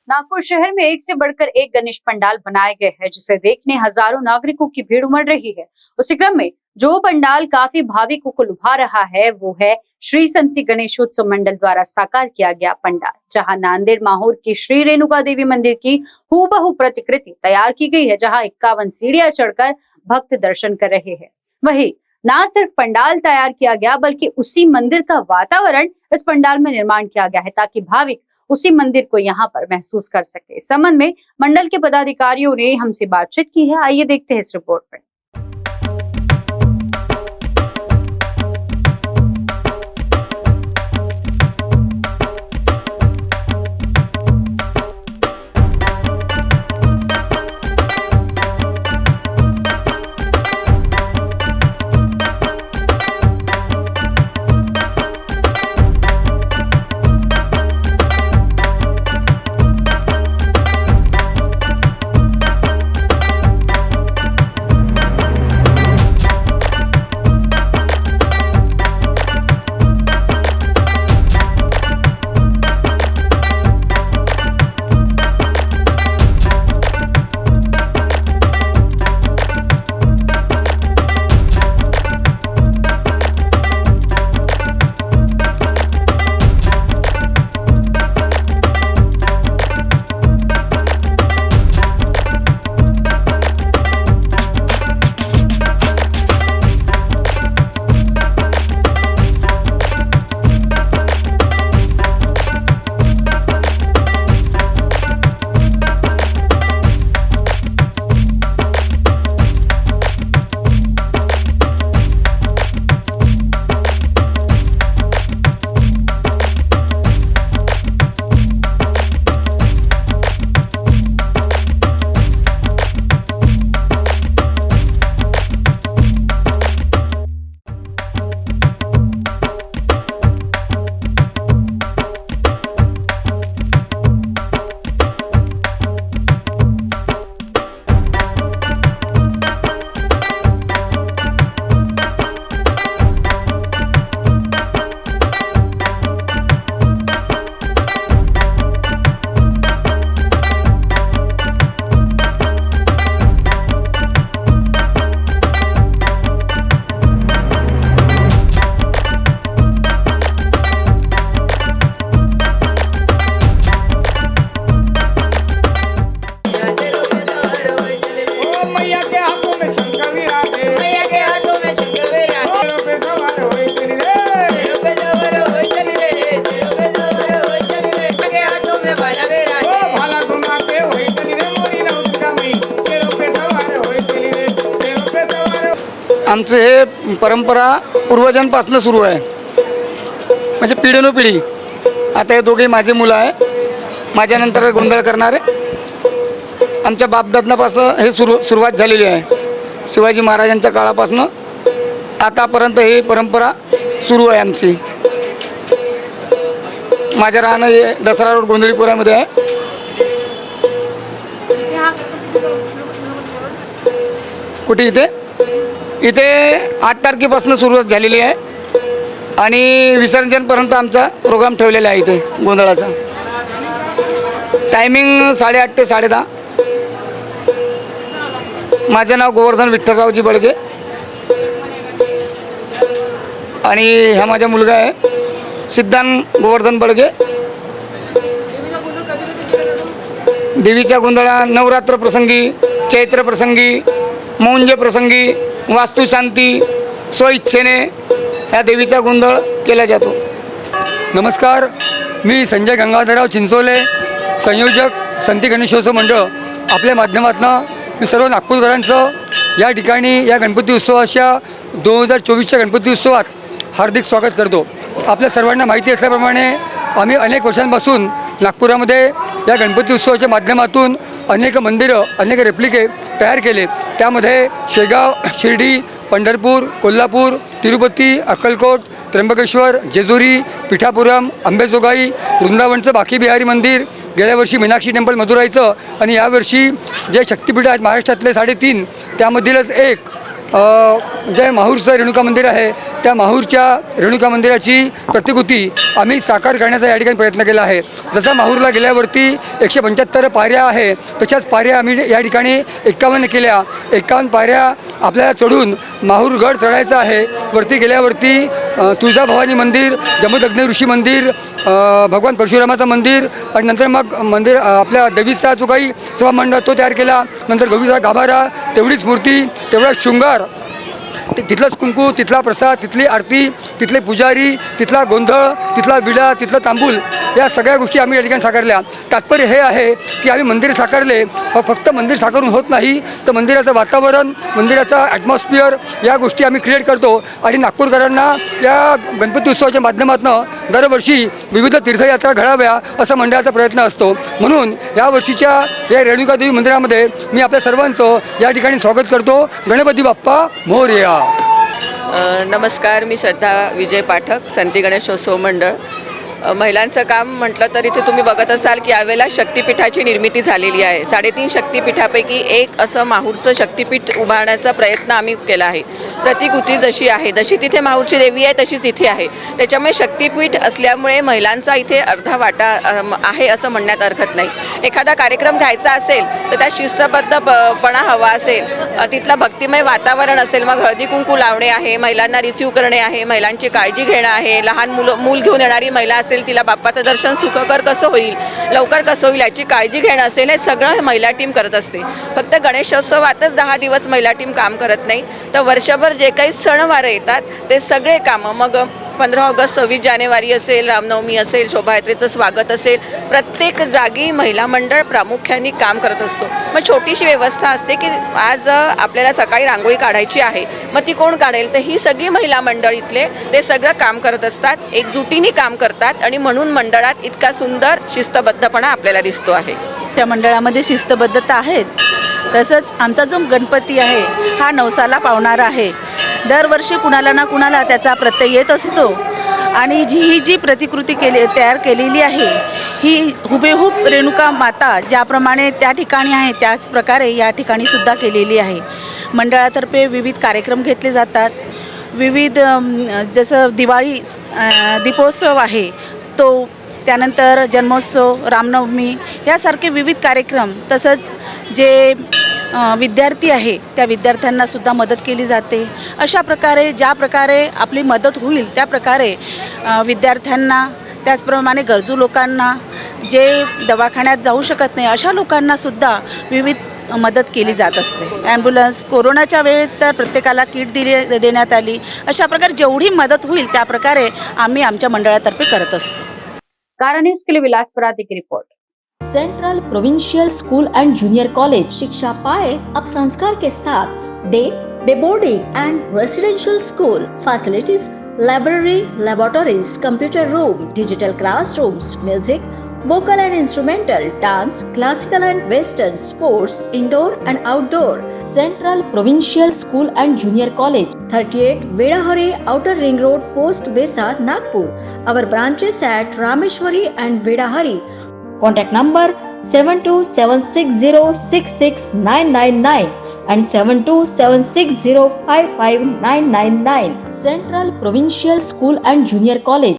नागपुर शहर में एक से बढ़कर एक गणेश पंडाल बनाए गए हैं, जिसे देखने हजारों नागरिकों की भीड़ उमड़ रही है। उसी क्रम में जो पंडाल काफी भाविकों को लुभा रहा है वो है श्री संति गणेशोत्सव मंडल द्वारा साकार किया गया पंडाल, जहां नांदेड़ माहौर की श्री रेणुका देवी मंदिर की हूबहू प्रतिकृति तैयार की गई है, जहां 51 सीढ़ियां चढ़कर भक्त दर्शन कर रहे हैं। वहीं ना सिर्फ पंडाल तैयार किया गया बल्कि उसी मंदिर का वातावरण इस पंडाल में निर्माण किया गया है, ताकि भाविक उसी मंदिर को यहाँ पर महसूस कर सके। इस संबंध में मंडल के पदाधिकारियों ने हमसे बातचीत की है, आइए देखते हैं इस रिपोर्ट में। आमचं हे परंपरा पूर्वजांपासून सुरू आहे, म्हणजे पिढीनोपिढी। आता हे दोघे माझे मुलं आहे, माझ्यानंतर गोंधळ करणारे आमच्या बापदादांपासून हे सुरुवात झालेली आहे। शिवाजी महाराजांच्या काळापासून आतापर्यंत ही परंपरा सुरू आहे आमची। माझं राहणं हे दसरा रोड गोंधळीपुरामध्ये आहे। कुठे इथे 8 तारखेपासून सुरुवात झालेली आहे आणि विसर्जनपर्यंत आमचा प्रोग्राम ठेवलेला आहे इथे गोंधळाचा। टायमिंग 8:30 ते 10:30। माझे नाव गोवर्धन विठ्ठलरावजी बळगे आणि हा माझा मुलगा आहे सिद्धांत गोवर्धन बळगे। देवीच्या गोंधळा नवरात्र प्रसंगी, चैत्र प्रसंगी, मौंज प्रसंगी, वास्तुशांती, स्वइच्छेने ह्या देवीचा गोंधळ केला जातो। नमस्कार, मी संजय गंगाधरराव चिंचोले, संयोजक संती गणेशोत्सव मंडळ। आपल्या माध्यमातून मी सर्व नागपूरकरांचं या ठिकाणी या गणपती उत्सवाच्या 2024च्या गणपती उत्सवात हार्दिक स्वागत करतो। आपल्या सर्वांना माहिती असल्याप्रमाणे आम्ही अनेक वर्षांपासून नागपुरामध्ये या गणपती उत्सवाच्या माध्यमातून अनेक मंदिरं, अनेक रेप्लिके तयार केले। त्यामध्ये शेगाव, शिर्डी, पंढरपूर, कोल्हापूर, तिरुपती, अक्कलकोट, त्र्यंबकेश्वर, जेजुरी, पिठापुरम, अंबेजोगाई, वृंदावनचं बाकी बिहारी मंदिर, गेल्या वर्षी मीनाक्षी टेम्पल मदुराईचं आणि यावर्षी जे शक्तिपीठ आहेत महाराष्ट्रातले 3.5 त्यामधीलच एक जे माहूरचं रेणुका मंदिर आहे त्या माहूरच्या रेणुका मंदिराची प्रतिकृती आम्ही साकार करण्याचा या ठिकाणी प्रयत्न केला आहे. जसं माहूरला गेल्यावरती 175 पायऱ्या आहे तशाच पायऱ्या आम्ही या ठिकाणी 51 केल्या. 51 पायऱ्या आपल्याला चढून माहूरगड चढायचं आहे. वरती गेल्यावरती तुळजाभवानी मंदिर, जमदग्नी ऋषी मंदिर, भगवान परशुरामाचं मंदिर आणि नंतर मग मंदिर आपल्या देवीचा जो काही सभामंडळ तो तयार केला. नंतर गौरीचा गाभारा, तेवढीच मूर्ती, तेवढा शृंगार, तिथलंच कुंकू, तिथला प्रसाद, तिथली आरती, तिथले पुजारी, तिथला गोंधळ, तिथला विडा, तिथलं तांबूल, या सगळ्या गोष्टी आम्ही या ठिकाणी साकारल्या. तात्पर्य हे आहे की आम्ही मंदिर साकारले, फक्त मंदिर साकारून होत नाही, तर मंदिराचं वातावरण, मंदिराचा ॲटमॉस्फिअर या गोष्टी आम्ही क्रिएट करतो. आणि नागपूरकरांना या गणपती उत्सवाच्या माध्यमातून दरवर्षी विविध तीर्थयात्रा घडाव्या असा मंडळाचा प्रयत्न असतो. म्हणून यावर्षीच्या या रेणुकादेवी मंदिरामध्ये मी आपल्या सर्वांचं या ठिकाणी स्वागत करतो. गणपती बाप्पा मोरया. नमस्कार, मी श्रद्धा विजय पाठक, संती गणेशोत्सव मंडळ. महिलांचं काम म्हटलं तर इथे तुम्ही बघत असाल की यावेळेला शक्तिपीठाची निर्मिती झालेली आहे. 3.5 शक्तिपीठापैकी एक असं माहूरचं शक्तिपीठ उभारण्याचा प्रयत्न आम्ही केला आहे. प्रतिकृती जशी आहे, जशी तिथे माहूरची देवी आहे तशीच इथे आहे. त्याच्यामुळे शक्तिपीठ असल्यामुळे महिलांचा इथे अर्धा वाटा आहे असं म्हणण्यात हरकत नाही. एखादा कार्यक्रम घ्यायचा असेल तर त्या शिस्तबद्धपणा हवा असेल, तिथला भक्तिमय वातावरण असेल, मग हळदी कुंकू लावणे आहे, महिलांना रिसीव्ह करणे आहे, महिलांची काळजी घेणं आहे, लहान मूल घेऊन येणारी महिला असेल तिला बाप्पाचं दर्शन सुखकर कसं होईल, लवकर कसं होईल याची काळजी घेणं असेल, हे सगळं महिला टीम करत असते. फक्त गणेशोत्सवातच 10 दिवस महिला टीम काम करत नाही, तर वर्षभर जे काही सणवारं येतात ते सगळे कामं, मग 15 ऑगस्ट, 26 जानेवारी असेल, रामनवमी असेल, शोभायात्रेचं स्वागत असेल, प्रत्येक जागी महिला मंडळ प्रामुख्याने काम करत असतो. मग छोटीशी व्यवस्था असते की आज आपल्याला सकाळी रांगोळी काढायची आहे, मग ती कोण काढेल, तर ही सगळी महिला मंडळ इथले ते सगळं काम करत असतात, एकजुटीने काम करतात आणि म्हणून मंडळात इतका सुंदर शिस्तबद्धपणा आपल्याला दिसतो आहे. त्या मंडळामध्ये शिस्तबद्धता आहेच. तसंच आमचा जो गणपती आहे हा नवसाला पावणारा आहे. दरवर्षी कुणाला ना कुणाला त्याचा प्रत्यय येत असतो आणि जी प्रतिकृती तयार केलेली आहे ही हुबेहूब रेणुका माता ज्याप्रमाणे त्या ठिकाणी आहे त्याच प्रकारे या ठिकाणी सुद्धा केलेली आहे. मंडळातर्फे विविध कार्यक्रम घेतले जातात. विविध जसं दिवाळी दीपोत्सव आहे तो, त्यानंतर जन्मोत्सव, रामनवमी यासारखे विविध कार्यक्रम, तसंच जे विद्यार्थी आहे त्या विद्यार्थ्यांनासुद्धा मदत केली जाते. अशा प्रकारे ज्या प्रकारे आपली मदत होईल त्या प्रकारे विद्यार्थ्यांना, त्याचप्रमाणे गरजू लोकांना, जे दवाखान्यात जाऊ शकत नाही अशा लोकांनासुद्धा विविध मदत केली जात असते. ॲम्ब्युलन्स, कोरोनाच्या वेळेत तर प्रत्येकाला किट देण्यात आली. अशा प्रकारे जेवढी मदत होईल त्या प्रकारे आम्ही आमच्या मंडळातर्फे करत असतो. कारण न्यूज़ के लिए विलास परादी की report. Central provincial school end junior college शिक्षा पाए अब संस्कार के साथ day boarding end residential school facilities, library, laboratories, computer room, digital classrooms, music, vocal and instrumental, dance, classical and western, sports, indoor and outdoor. Central Provincial School and Junior College, 38 Vedahari, Outer Ring Road, Post Besa, Nagpur. Our branches at Rameshwari and Vedahari. Contact number 7276066999 and 7276055999. Central Provincial School and Junior College.